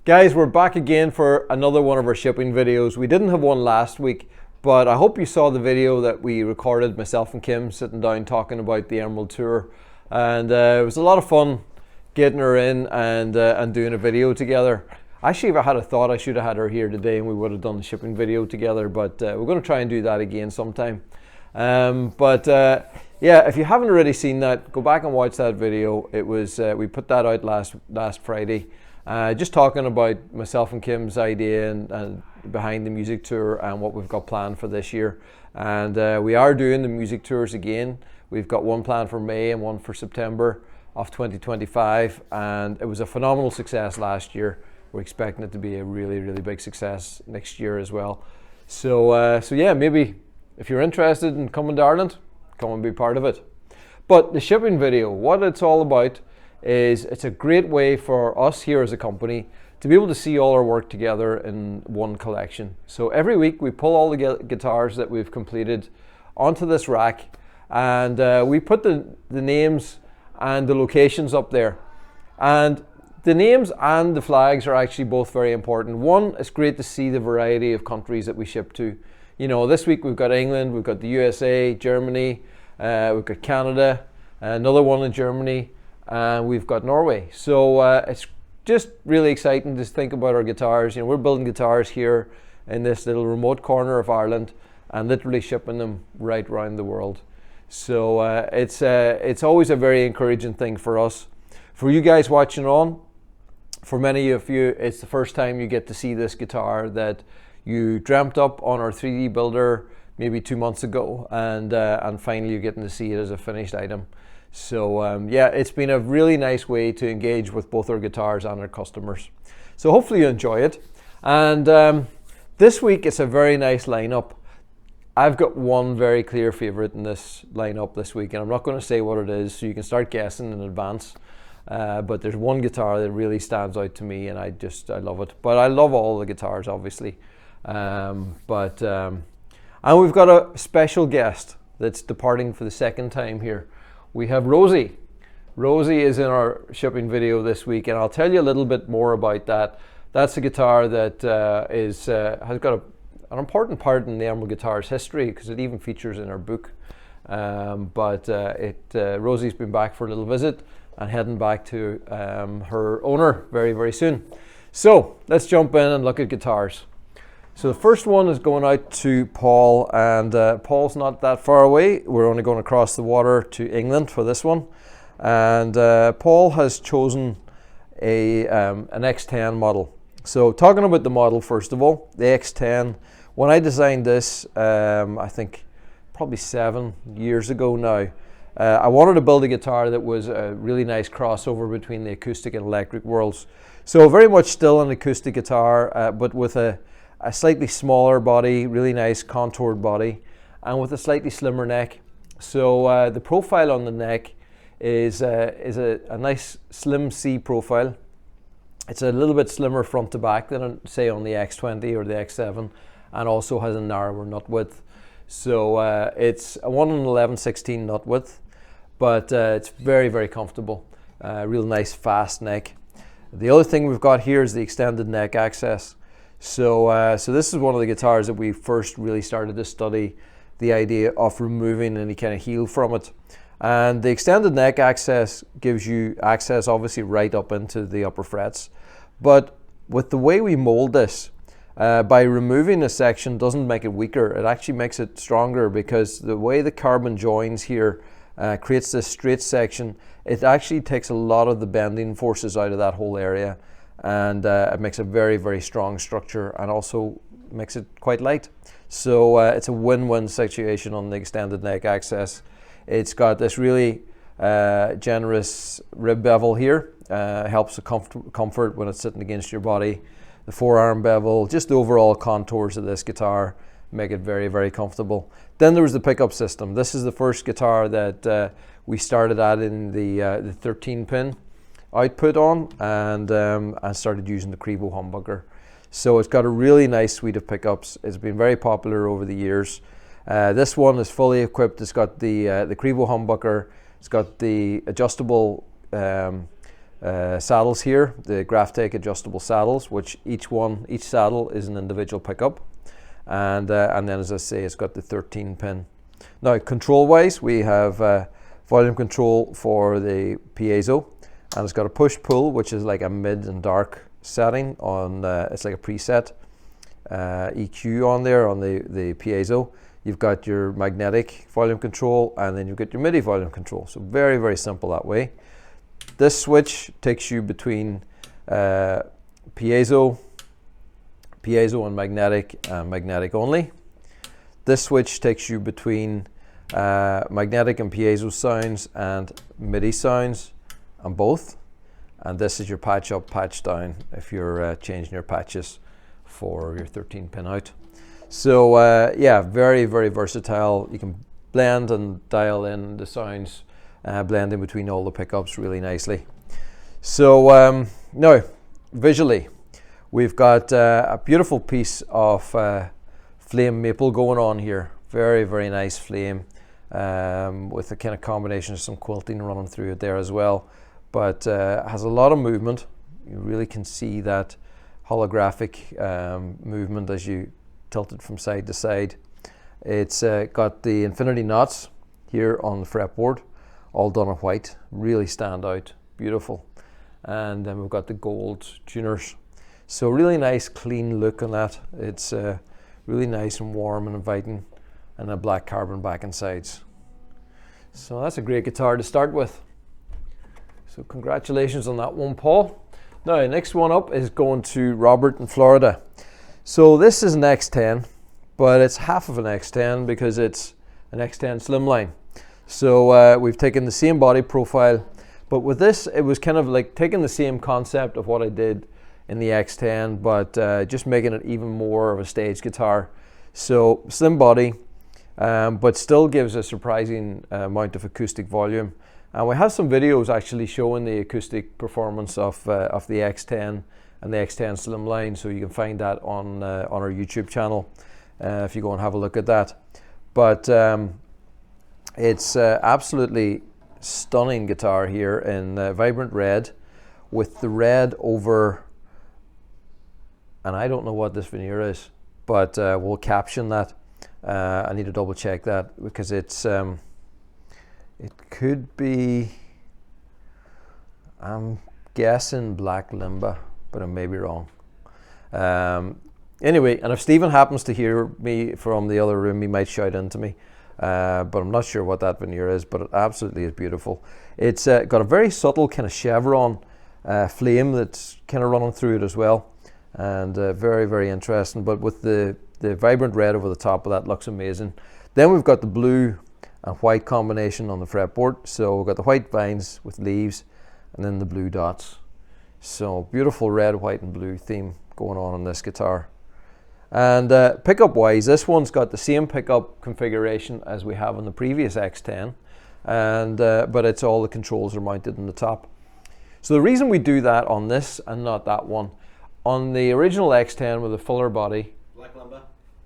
Guys, we're back again for another one of our shipping videos. We didn't have one last week, but I hope you saw the video that we recorded, myself and Kim sitting down talking about the Emerald Tour. And it was a lot of fun getting her in and doing a video together. Actually, if I had a thought, I should have had her here today and we would have done the shipping video together, but we're going to try and do that again sometime. Yeah, if you haven't already seen that, go back and watch that video. It was we put that out last Friday. Just talking about myself and Kim's idea and behind the music tour and what we've got planned for this year. And we are doing the music tours again. We've got one planned for May and one for September of 2025. And it was a phenomenal success last year. We're expecting it to be a really, really big success next year as well. So yeah, maybe if you're interested in coming to Ireland, come and be part of it. But the shipping video, what it's all about, is it's a great way for us here as a company to be able to see all our work together in one collection. So every week we pull all the guitars that we've completed onto this rack, and we put the names and the locations up there. And the names and the flags are actually both very important. One, it's great to see the variety of countries that we ship to. You know, this week we've got England, we've got the USA, Germany, we've got Canada, another one in Germany, and we've got Norway. So it's just really exciting to think about our guitars. You know, we're building guitars here in this little remote corner of Ireland and literally shipping them right around the world. So it's always a very encouraging thing for us. For you guys watching on, for many of you, it's the first time you get to see this guitar that you dreamt up on our 3D builder maybe 2 months ago, and finally you're getting to see it as a finished item. So yeah, it's been a really nice way to engage with both our guitars and our customers. So hopefully you enjoy it. And this week it's a very nice lineup. I've got one very clear favorite in this lineup this week, and I'm not going to say what it is, so you can start guessing in advance. But there's one guitar that really stands out to me, and I love it. But I love all the guitars, obviously. And we've got a special guest that's departing for the second time here. We have Rosie. Rosie is in our shipping video this week, and I'll tell you a little bit more about that. That's a guitar that has got an important part in the Emerald Guitars history, because it even features in our book. Rosie's been back for a little visit and heading back to her owner very, very soon. So let's jump in and look at guitars. So the first one is going out to Paul, and Paul's not that far away. We're only going across the water to England for this one. And Paul has chosen an X10 model. So talking about the model first of all, the X10, when I designed this, I think probably 7 years ago now, I wanted to build a guitar that was a really nice crossover between the acoustic and electric worlds. So very much still an acoustic guitar, but with a slightly smaller body, really nice contoured body, and with a slightly slimmer neck. So the profile on the neck is a nice slim C profile. It's a little bit slimmer front to back than say on the X20 or the X7, and also has a narrower nut width. So it's a 1 11/16 nut width, but it's very, very comfortable. Real nice fast neck. The other thing we've got here is the extended neck access. So this is one of the guitars that we first really started to study the idea of removing any kind of heel from it. And the extended neck access gives you access obviously right up into the upper frets. But with the way we mold this, by removing a section doesn't make it weaker, it actually makes it stronger, because the way the carbon joins here creates this straight section. It actually takes a lot of the bending forces out of that whole area, and it makes a very, very strong structure, and also makes it quite light. So it's a win-win situation on the extended neck access. It's got this really generous rib bevel here, helps the comfort when it's sitting against your body. The forearm bevel, just the overall contours of this guitar make it very, very comfortable. Then there was the pickup system. This is the first guitar that we started adding the 13 pin output on, and I started using the Crevo humbucker. So it's got a really nice suite of pickups. It's been very popular over the years. This one is fully equipped. It's got the Crevo humbucker. It's got the adjustable saddles here, the Graphtec adjustable saddles, which each saddle is an individual pickup, and then, as I say, it's got the 13 pin. Now, control wise, we have volume control for the piezo, and it's got a push pull, which is like a mid and dark setting on. It's like a preset EQ on there on the piezo. You've got your magnetic volume control, and then you've got your MIDI volume control. So very, very simple that way. This switch takes you between piezo and magnetic only. This switch takes you between magnetic and piezo sounds and MIDI sounds and both. And this is your patch up, patch down if you're changing your patches for your 13 pin out. So yeah, very, very versatile. You can blend and dial in the sounds, blend in between all the pickups really nicely. So now, visually, we've got a beautiful piece of flame maple going on here. Very, very nice flame with a kind of combination of some quilting running through it there as well. But has a lot of movement. You really can see that holographic movement as you tilt it from side to side. It's got the infinity knots here on the fretboard, all done in white, really stand out, beautiful. And then we've got the gold tuners. So really nice clean look on that. It's really nice and warm and inviting, and a black carbon back and sides. So that's a great guitar to start with. So congratulations on that one, Paul. Now, next one up is going to Robert in Florida. So this is an X10, but it's half of an X10 because it's an X10 slimline. So we've taken the same body profile, but with this, it was kind of like taking the same concept of what I did in the X10, but just making it even more of a stage guitar. So slim body, but still gives a surprising amount of acoustic volume. And we have some videos actually showing the acoustic performance of the X10 and the X10 slimline, so you can find that on our YouTube channel if you go and have a look at that. But it's absolutely stunning guitar here in vibrant red, with the red over, and I don't know what this veneer is, but we'll caption that. I need to double check that because it's it could be, I'm guessing black limba, but I may be wrong. Anyway, and if Stephen happens to hear me from the other room, he might shout into me, but I'm not sure what that veneer is, but it absolutely is beautiful. It's got a very subtle kind of chevron flame that's kind of running through it as well, and very, very interesting. But with the vibrant red over the top of that, looks amazing. Then we've got the blue and white combination on the fretboard. So we've got the white vines with leaves and then the blue dots. So beautiful red, white and blue theme going on this guitar. And pickup wise, this one's got the same pickup configuration as we have on the previous X10, and but it's all the controls are mounted in the top. So the reason we do that on this and not that one, on the original X10 with a fuller body,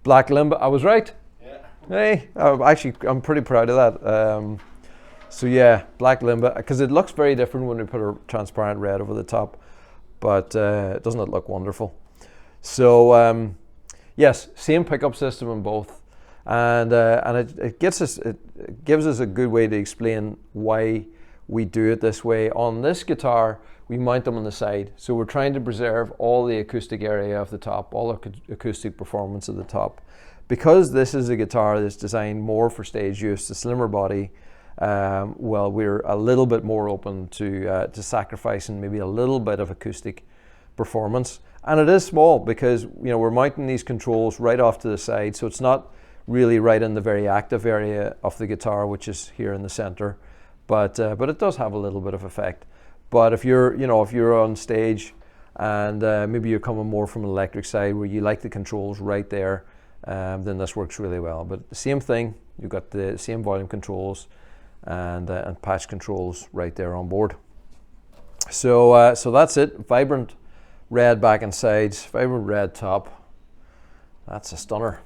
Black Limba, I was right. Yeah. Hey, actually, I'm pretty proud of that. So yeah, Black Limba, because it looks very different when we put a transparent red over the top, but doesn't it look wonderful? So yes, same pickup system in both, and it gives us a good way to explain why we do it this way. On this guitar, we mount them on the side, so we're trying to preserve all the acoustic area of the top, all the acoustic performance of the top. Because this is a guitar that's designed more for stage use, the slimmer body, well, we're a little bit more open to sacrificing maybe a little bit of acoustic performance. And it is small because, you know, we're mounting these controls right off to the side, so it's not really right in the very active area of the guitar, which is here in the center. But it does have a little bit of effect. But if you're, you know, if you're on stage and maybe you're coming more from an electric side where you like the controls right there, then this works really well. But the same thing, you've got the same volume controls and patch controls right there on board. So so that's it. Vibrant red back and sides, vibrant red top. That's a stunner.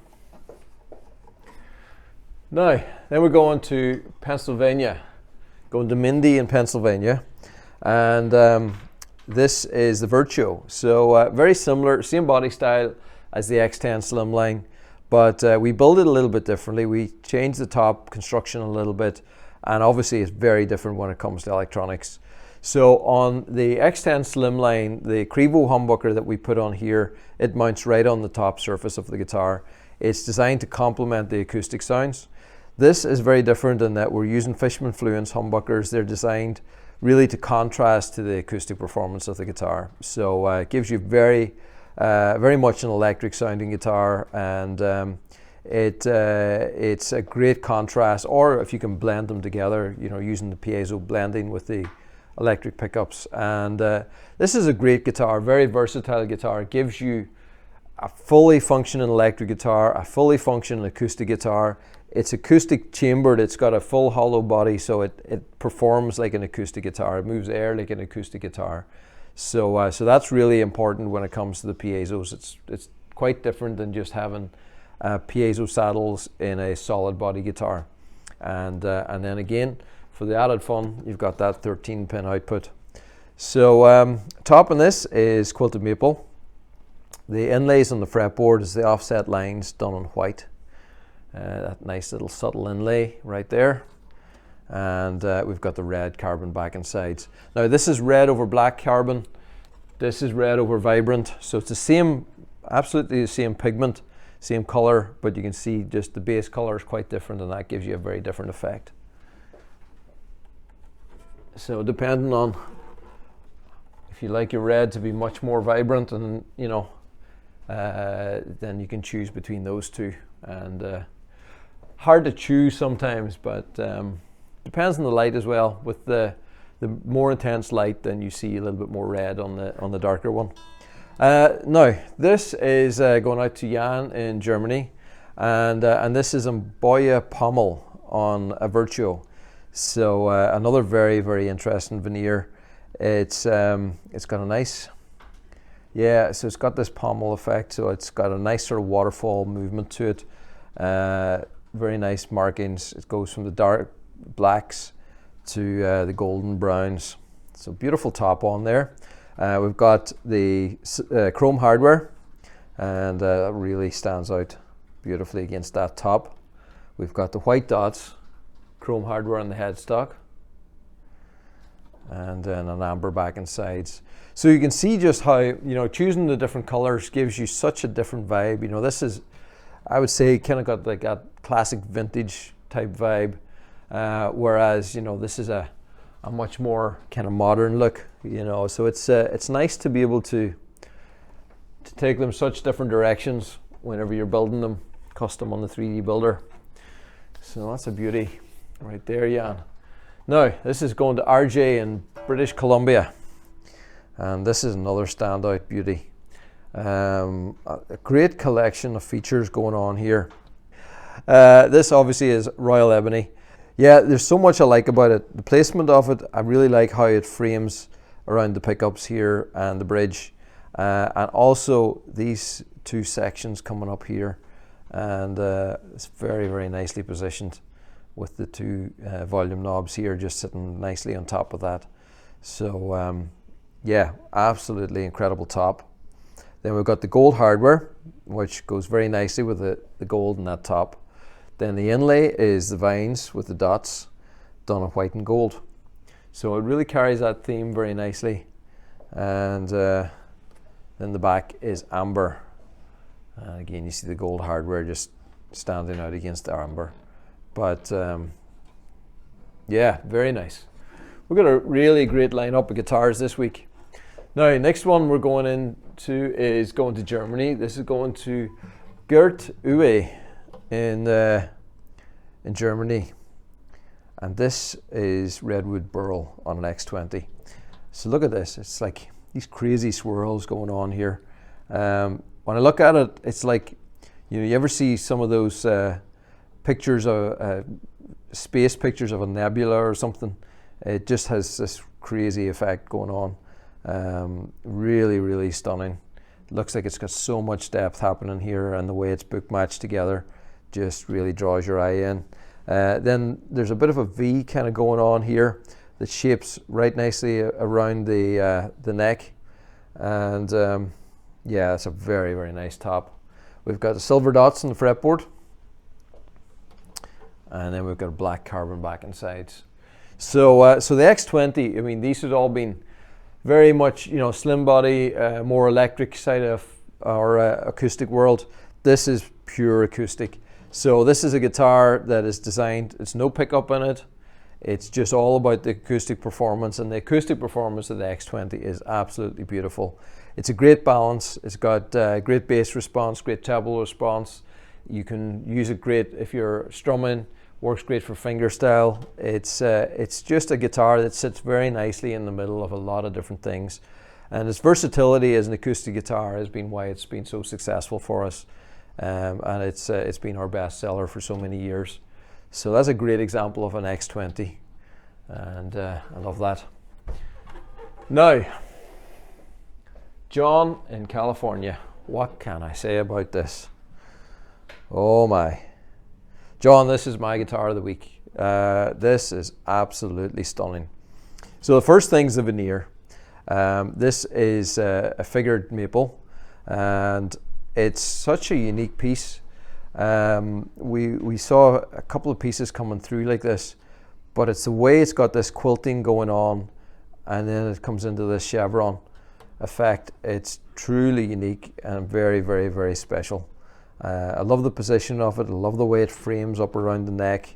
Now, then we're going to Pennsylvania, going to Mindy in Pennsylvania. And this is the Virtuo. So very similar, same body style as the X10 Slimline, but we build it a little bit differently. We change the top construction a little bit, and obviously it's very different when it comes to electronics. So on the X10 Slimline, the Crevo humbucker that we put on here, it mounts right on the top surface of the guitar. It's designed to complement the acoustic sounds. This is very different in that we're using Fishman Fluence humbuckers. They're designed really to contrast to the acoustic performance of the guitar. So it gives you very much an electric sounding guitar, and it's a great contrast, or if you can blend them together, you know, using the piezo blending with the electric pickups. And this is a great guitar, very versatile guitar. It gives you a fully functioning electric guitar, a fully functioning acoustic guitar. It's acoustic chambered, it's got a full hollow body, so it performs like an acoustic guitar. It moves air like an acoustic guitar. So that's really important when it comes to the piezos. It's quite different than just having piezo saddles in a solid body guitar. And then again, for the added fun, you've got that 13-pin output. So top on this is quilted maple. The inlays on the fretboard is the offset lines done in white. That nice little subtle inlay right there. And we've got the red carbon back and sides. Now this is red over black carbon. This is red over vibrant. So it's the same, absolutely the same pigment, same color, but you can see just the base color is quite different, and that gives you a very different effect. So depending on if you like your red to be much more vibrant, and you know, then you can choose between those two. And hard to choose sometimes, but depends on the light as well. With the more intense light, then you see a little bit more red on the darker one. Now this is going out to Jan in Germany, and this is a Boya pommel on a Virtuo. So another very, very interesting veneer. It's got a nice, yeah, so it's got this pommel effect, so it's got a nice sort of waterfall movement to it. Very nice markings. It goes from the dark blacks to the golden browns. So beautiful top on there. We've got the chrome hardware, and that really stands out beautifully against that top. We've got the white dots, chrome hardware on the headstock, and then an amber back and sides. So you can see just how, you know, choosing the different colors gives you such a different vibe. You know, this is, I would say, kind of got like that classic vintage type vibe, whereas, you know, this is a much more kind of modern look, you know. So it's nice to be able to take them such different directions whenever you're building them custom on the 3D builder. So that's a beauty right there, Jan. Now this is going to RJ in British Columbia, and this is another standout beauty. A great collection of features going on here. This obviously is Royal Ebony. Yeah, there's so much I like about it. The placement of it, I really like how it frames around the pickups here and the bridge, and also these two sections coming up here, and it's very, very nicely positioned with the two volume knobs here just sitting nicely on top of that. So yeah, absolutely incredible top. Then we've got the gold hardware, which goes very nicely with the gold in that top. Then the inlay is the vines with the dots done in white and gold. So it really carries that theme very nicely. And then the back is amber. And again, you see the gold hardware just standing out against the amber. But yeah, very nice. We've got a really great lineup of guitars this week. Now, next one we're going into is going to Germany. This is going to Gert Uwe in Germany, and this is Redwood Burl on an X20. So look at this. It's like these crazy swirls going on here. When I look at it, it's like, you know, you ever see some of those pictures of space pictures of a nebula or something? It just has this crazy effect going on. Really, really stunning. It looks like it's got so much depth happening here, and the way it's book matched together just really draws your eye in. Then there's a bit of a V kind of going on here. that shapes right nicely around the neck, and yeah, it's a very, very nice top. We've got the silver dots on the fretboard, and then we've got a black carbon back and sides. So so the X20, I mean, these had all been very much, you know, slim body, more electric side of our acoustic world. This is pure acoustic. So this is a guitar that is designed, it's no pickup in it. It's just all about the acoustic performance, and the acoustic performance of the X20 is absolutely beautiful. It's a great balance. It's got great bass response, great treble response. You can use it great if you're strumming. Works great for fingerstyle. It's just a guitar that sits very nicely in the middle of a lot of different things, and its versatility as an acoustic guitar has been why it's been so successful for us, and it's been our best seller for so many years. So that's a great example of an X20, and I love that. Now, John in California, what can I say about this? Oh my. John, this is my guitar of the week. This is absolutely stunning. So the first thing's the veneer. This is a figured maple, and it's such a unique piece. We saw a couple of pieces coming through like this, but it's the way it's got this quilting going on, and then it comes into this chevron effect. It's truly unique and very, very, very special. I love the position of it. I love the way it frames up around the neck,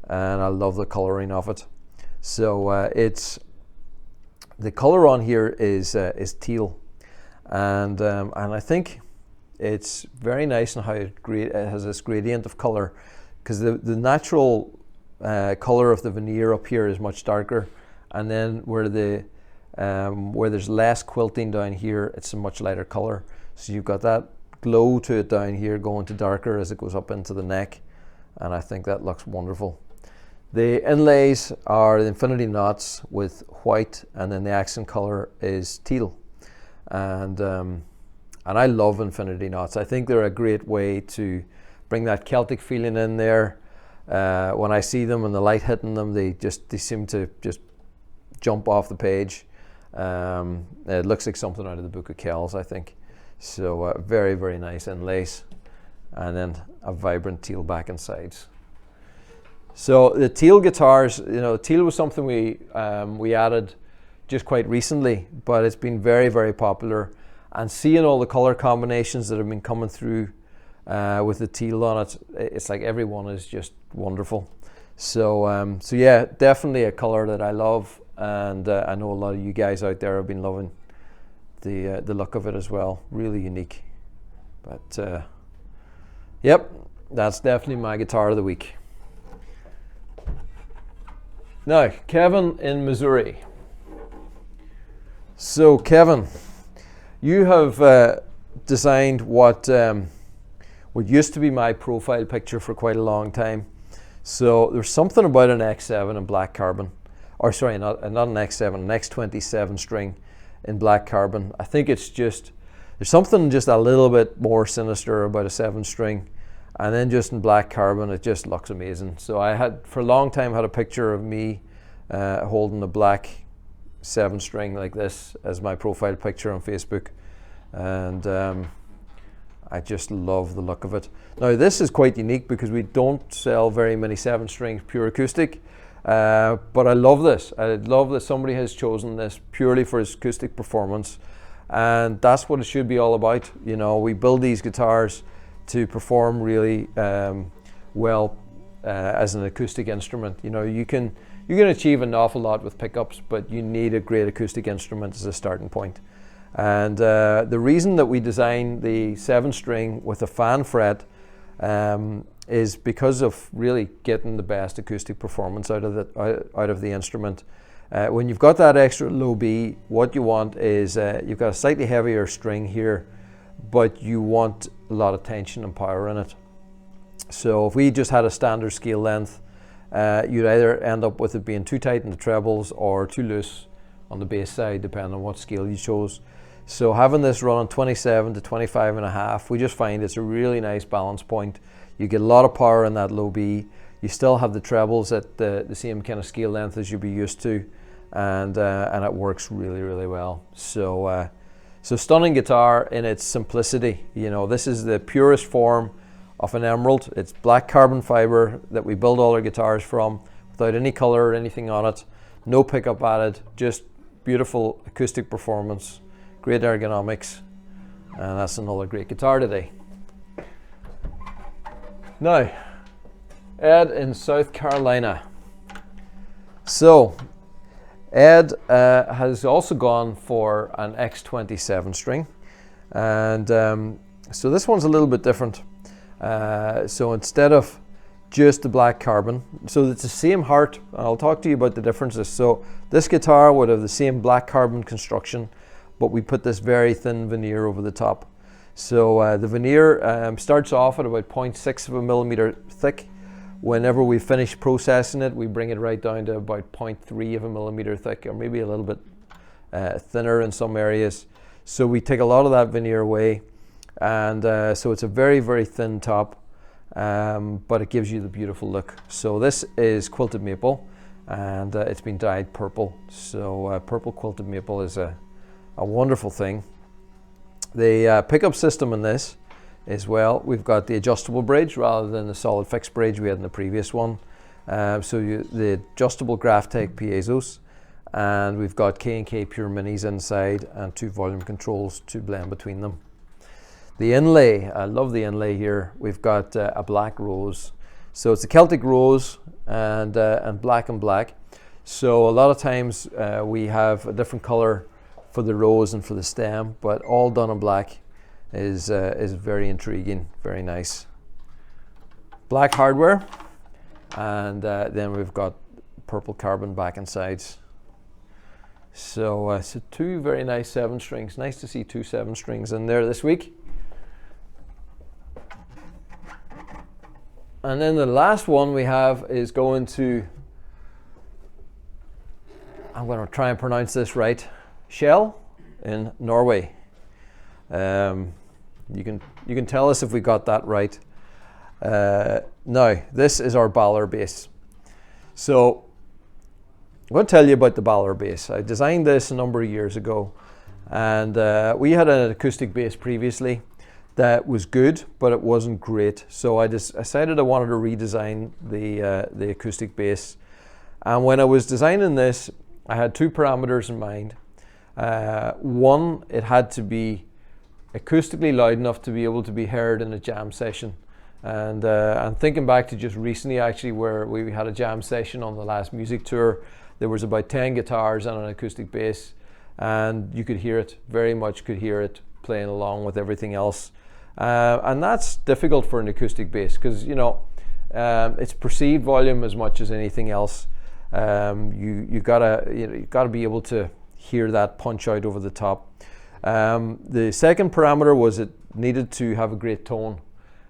and I love the coloring of it. So it's the color on here is teal, and I think it's very nice in how it has this gradient of color, because the natural color of the veneer up here is much darker, and then where there's less quilting down here, it's a much lighter color. So you've got that glow to it down here, going to darker as it goes up into the neck, and I think that looks wonderful. The inlays are the infinity knots with white, and then the accent color is teal, and I love infinity knots. I think they're a great way to bring that Celtic feeling in there. When I see them and the light hitting them, they seem to just jump off the page. It looks like something out of the Book of Kells, I think. So very, very nice inlays, and then a vibrant teal back and sides. So the teal guitars, you know, teal was something we added just quite recently, but it's been very, very popular. And seeing all the color combinations that have been coming through with the teal on it, it's like every one is just wonderful. So so yeah, definitely a color that I love, and I know a lot of you guys out there have been loving the look of it as well. Really unique. But yep, that's definitely my guitar of the week. Now, Kevin in Missouri. So Kevin, you have designed what used to be my profile picture for quite a long time. So there's something about an X7 in black carbon, or sorry, not an X7, an X27 string in black carbon. I think it's just, there's something just a little bit more sinister about a 7 string, and then just in black carbon it just looks amazing. So I had for a long time had a picture of me holding a black 7 string like this as my profile picture on Facebook, and I just love the look of it. Now this is quite unique because we don't sell very many 7 strings pure acoustic, but I love this. I love that somebody has chosen this purely for its acoustic performance, and that's what it should be all about. You know, we build these guitars to perform really well as an acoustic instrument. You know, you can achieve an awful lot with pickups, but you need a great acoustic instrument as a starting point. And the reason that we designed the 7 string with a fan fret is because of really getting the best acoustic performance out of the instrument. When you've got that extra low B, what you want is you've got a slightly heavier string here, but you want a lot of tension and power in it. So if we just had a standard scale length, you'd either end up with it being too tight in the trebles or too loose on the bass side, depending on what scale you chose. So having this running 27 to 25 and a half, we just find it's a really nice balance point. You get a lot of power in that low B. You still have the trebles at the same kind of scale length as you'd be used to, and it works really, really well. So stunning guitar in its simplicity. You know, this is the purest form of an emerald. It's black carbon fiber that we build all our guitars from, without any color or anything on it. No pickup added, just beautiful acoustic performance, great ergonomics, and that's another great guitar today. Now, Ed in South Carolina. So, Ed has also gone for an X27 string, and so this one's a little bit different. So instead of just the black carbon, so it's the same heart. I'll talk to you about the differences. So this guitar would have the same black carbon construction, but we put this very thin veneer over the top. So the veneer starts off at about 0.6 of a millimeter thick. Whenever we finish processing it, we bring it right down to about 0.3 of a millimeter thick, or maybe a little bit thinner in some areas. So we take a lot of that veneer away, and so it's a very, very thin top, but it gives you the beautiful look. So this is quilted maple, and it's been dyed purple. So purple quilted maple is a wonderful thing. The pickup system in this as well, we've got the adjustable bridge rather than the solid fixed bridge we had in the previous one. The adjustable Graphtec piezos, and we've got K&K Pure Minis inside, and 2 volume controls to blend between them. The inlay, I love the inlay here. We've got a black rose. So it's a Celtic rose and black and black. So a lot of times we have a different color for the rose and for the stem, but all done in black is very intriguing, very nice. Black hardware, and then we've got purple carbon back and sides. So 2 very nice 7 strings. Nice to see 2 7 strings in there this week. And then the last one we have is going to, I'm going to try and pronounce this right, Shell in Norway. You can tell us if we got that right. Now, this is our Balor bass. So I'm going to tell you about the Balor bass. I designed this a number of years ago, and we had an acoustic bass previously that was good, but it wasn't great. So I decided I wanted to redesign the acoustic bass. And when I was designing this, I had 2 parameters in mind. One, it had to be acoustically loud enough to be able to be heard in a jam session. And I'm thinking back to just recently, actually, where we had a jam session on the last music tour. There was about 10 guitars and an acoustic bass, and you could hear it, very much could hear it playing along with everything else. And that's difficult for an acoustic bass, because you know it's perceived volume as much as anything else. You gotta be able to hear that punch out over the top. The second parameter was it needed to have a great tone,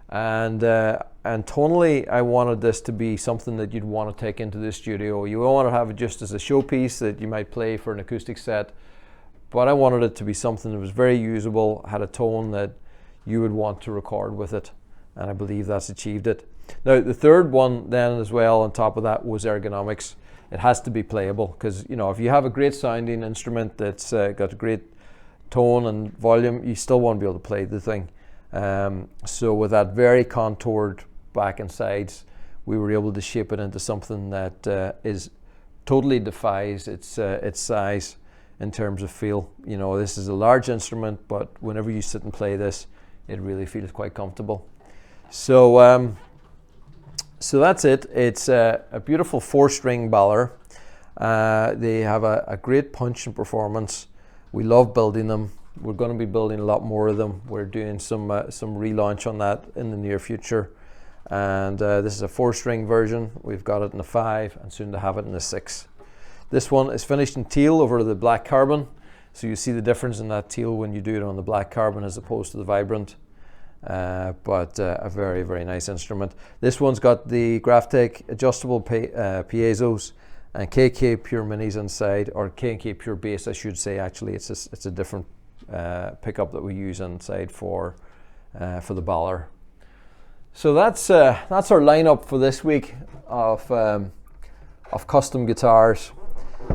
and tonally I wanted this to be something that you'd want to take into the studio. You don't want to have it just as a showpiece that you might play for an acoustic set, but I wanted it to be something that was very usable, had a tone that you would want to record with it, and I believe that's achieved it. Now the third one then as well on top of that was ergonomics. It has to be playable, because you know, if you have a great sounding instrument that's got a great tone and volume, you still want to be able to play the thing. So with that very contoured back and sides, we were able to shape it into something that is totally defies its size in terms of feel. You know, this is a large instrument, but whenever you sit and play this, it really feels quite comfortable. So so that's it. It's a beautiful 4-string Balor. They have a great punch and performance. We love building them. We're going to be building a lot more of them. We're doing some relaunch on that in the near future. And this is a 4-string version. We've got it in a 5 and soon to have it in a 6. This one is finished in teal over the black carbon. So you see the difference in that teal when you do it on the black carbon as opposed to the vibrant. But a very, very nice instrument. This one's got the Graphtec adjustable piezos and K&K Pure Minis inside, or K&K Pure Bass, I should say. Actually, it's a different pickup that we use inside for the Balor. So that's our lineup for this week of custom guitars.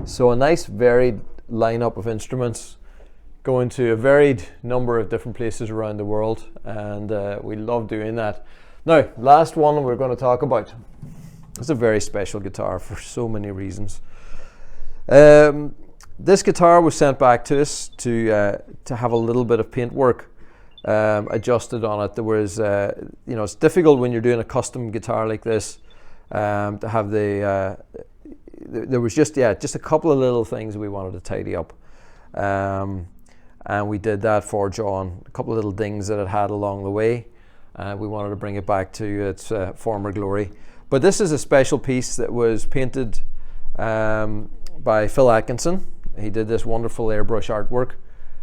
So a nice varied lineup of instruments going to a varied number of different places around the world, and we love doing that. Now, last one we're going to talk about. It's a very special guitar for so many reasons. This guitar was sent back to us to have a little bit of paint work adjusted on it. There was, it's difficult when you're doing a custom guitar like this to have there was just a couple of little things we wanted to tidy up, and we did that for John. A couple of little dings that it had along the way. We wanted to bring it back to its former glory. But this is a special piece that was painted by Phil Atkinson. He did this wonderful airbrush artwork.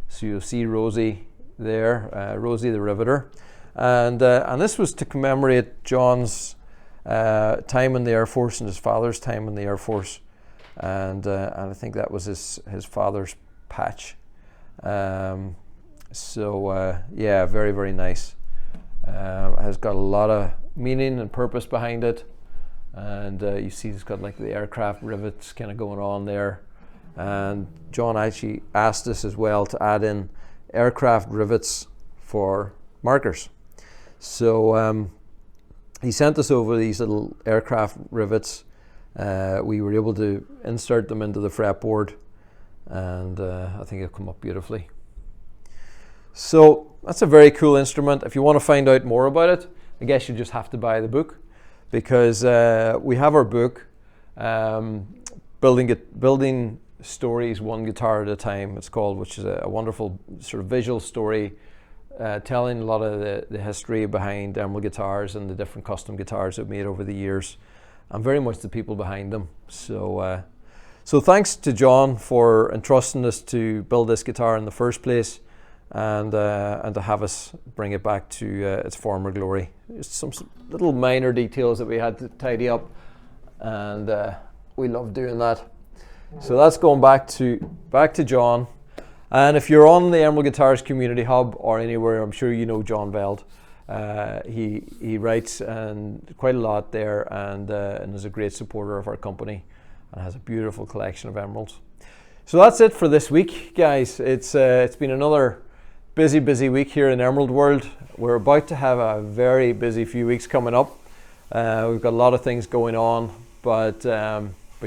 So you'll see Rosie there, Rosie the Riveter. And this was to commemorate John's time in the Air Force and his father's time in the Air Force. And I think that was his father's patch. Yeah, very, very nice. Has got a lot of meaning and purpose behind it. And you see it's got like the aircraft rivets kind of going on there. And John actually asked us as well to add in aircraft rivets for markers. So he sent us over these little aircraft rivets. We were able to insert them into the fretboard, and I think it'll come up beautifully. So that's a very cool instrument. If you want to find out more about it, I guess you just have to buy the book, because we have our book, Building Stories One Guitar at a Time, it's called, which is a wonderful sort of visual story telling a lot of the history behind Emerald guitars and the different custom guitars we've made over the years, and very much the people behind them. So thanks to John for entrusting us to build this guitar in the first place, and to have us bring it back to its former glory. Just some little minor details that we had to tidy up, and we love doing that. So that's going back to John. And if you're on the Emerald Guitars Community Hub or anywhere, I'm sure you know John Veld. He writes and quite a lot there, and is a great supporter of our company, and has a beautiful collection of emeralds. So that's it for this week, guys. It's been another busy week here in Emerald World. We're about to have a very busy few weeks coming up. We've got a lot of things going on, but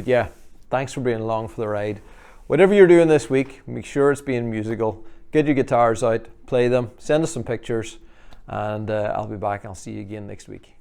yeah, thanks for being along for the ride. Whatever you're doing this week, make sure it's being musical. Get your guitars out, play them, send us some pictures, and I'll be back. I'll see you again next week.